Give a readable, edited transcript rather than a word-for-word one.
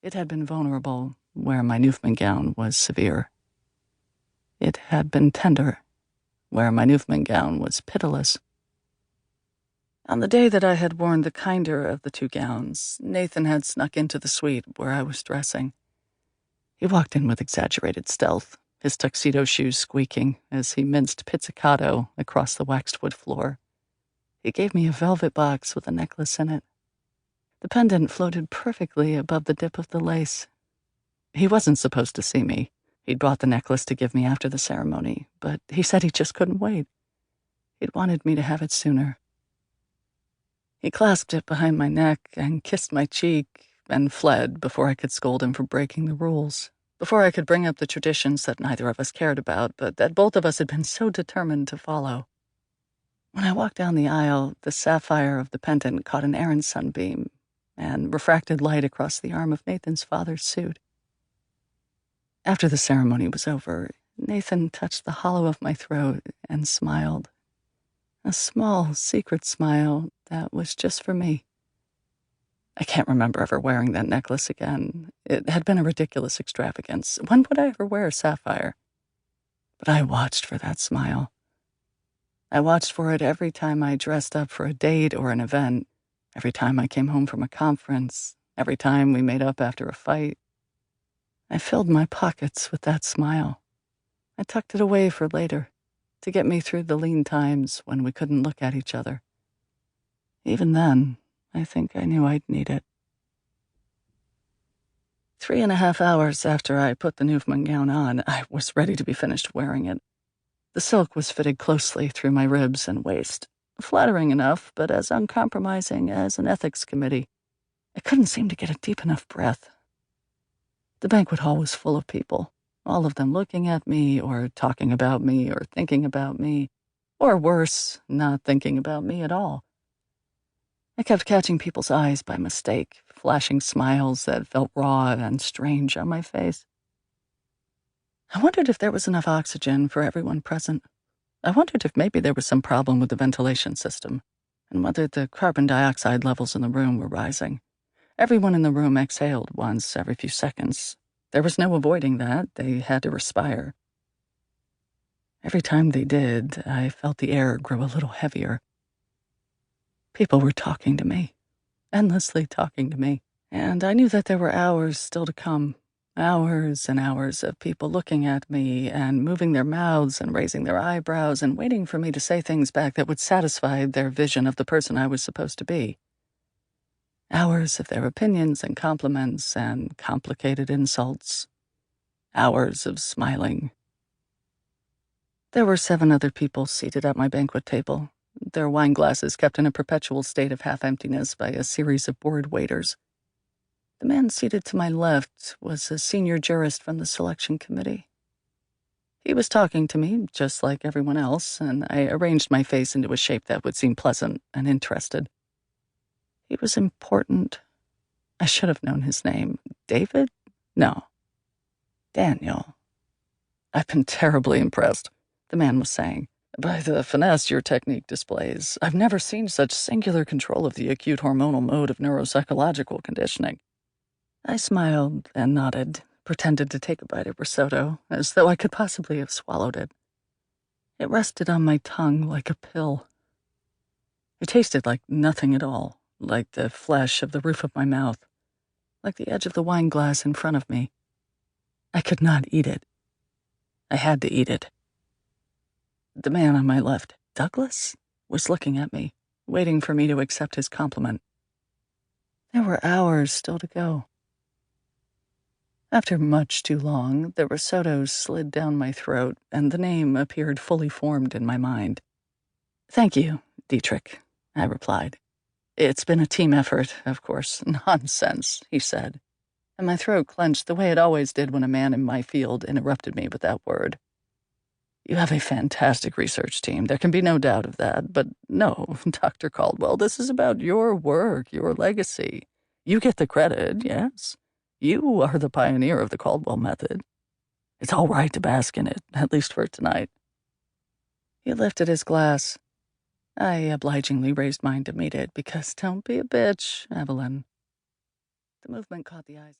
It had been vulnerable where my Newfoundland gown was severe. It had been tender where my Newfoundland gown was pitiless. On the day that I had worn the kinder of the two gowns, Nathan had snuck into the suite where I was dressing. He walked in with exaggerated stealth, his tuxedo shoes squeaking as he minced pizzicato across the waxed wood floor. He gave me a velvet box with a necklace in it. The pendant floated perfectly above the dip of the lace. He wasn't supposed to see me. He'd brought the necklace to give me after the ceremony, but he said he just couldn't wait. He'd wanted me to have it sooner. He clasped it behind my neck and kissed my cheek and fled before I could scold him for breaking the rules, before I could bring up the traditions that neither of us cared about, but that both of us had been so determined to follow. When I walked down the aisle, the sapphire of the pendant caught an errant sunbeam and refracted light across the arm of Nathan's father's suit. After the ceremony was over, Nathan touched the hollow of my throat and smiled. A small, secret smile that was just for me. I can't remember ever wearing that necklace again. It had been a ridiculous extravagance. When would I ever wear a sapphire? But I watched for that smile. I watched for it every time I dressed up for a date or an event, every time I came home from a conference, every time we made up after a fight. I filled my pockets with that smile. I tucked it away for later, to get me through the lean times when we couldn't look at each other. Even then, I think I knew I'd need it. 3.5 hours after I put the Newfoundland gown on, I was ready to be finished wearing it. The silk was fitted closely through my ribs and waist, flattering enough, but as uncompromising as an ethics committee. I couldn't seem to get a deep enough breath. The banquet hall was full of people, all of them looking at me or talking about me or thinking about me, or worse, not thinking about me at all. I kept catching people's eyes by mistake, flashing smiles that felt raw and strange on my face. I wondered if there was enough oxygen for everyone present. I wondered if maybe there was some problem with the ventilation system, and whether the carbon dioxide levels in the room were rising. Everyone in the room exhaled once every few seconds. There was no avoiding that. They had to respire. Every time they did, I felt the air grow a little heavier. People were talking to me, endlessly talking to me, and I knew that there were hours still to come. Hours and hours of people looking at me and moving their mouths and raising their eyebrows and waiting for me to say things back that would satisfy their vision of the person I was supposed to be. Hours of their opinions and compliments and complicated insults. Hours of smiling. There were 7 other people seated at my banquet table, their wine glasses kept in a perpetual state of half-emptiness by a series of bored waiters. The man seated to my left was a senior jurist from the selection committee. He was talking to me, just like everyone else, and I arranged my face into a shape that would seem pleasant and interested. He was important. I should have known his name. David? No. Daniel. I've been terribly impressed, the man was saying, by the finesse your technique displays. I've never seen such singular control of the acute hormonal mode of neuropsychological conditioning. I smiled and nodded, pretended to take a bite of risotto, as though I could possibly have swallowed it. It rested on my tongue like a pill. It tasted like nothing at all, like the flesh of the roof of my mouth, like the edge of the wine glass in front of me. I could not eat it. I had to eat it. The man on my left, Douglas, was looking at me, waiting for me to accept his compliment. There were hours still to go. After much too long, the risotto slid down my throat, and the name appeared fully formed in my mind. "Thank you, Dietrich," I replied. "It's been a team effort, of course." "Nonsense," he said, and my throat clenched the way it always did when a man in my field interrupted me with that word. "You have a fantastic research team. There can be no doubt of that. But no, Dr. Caldwell, this is about your work, your legacy. You get the credit, yes. You are the pioneer of the Caldwell method. It's all right to bask in it, at least for tonight." He lifted his glass. I obligingly raised mine to meet it, because don't be a bitch, Evelyn. The movement caught the eyes.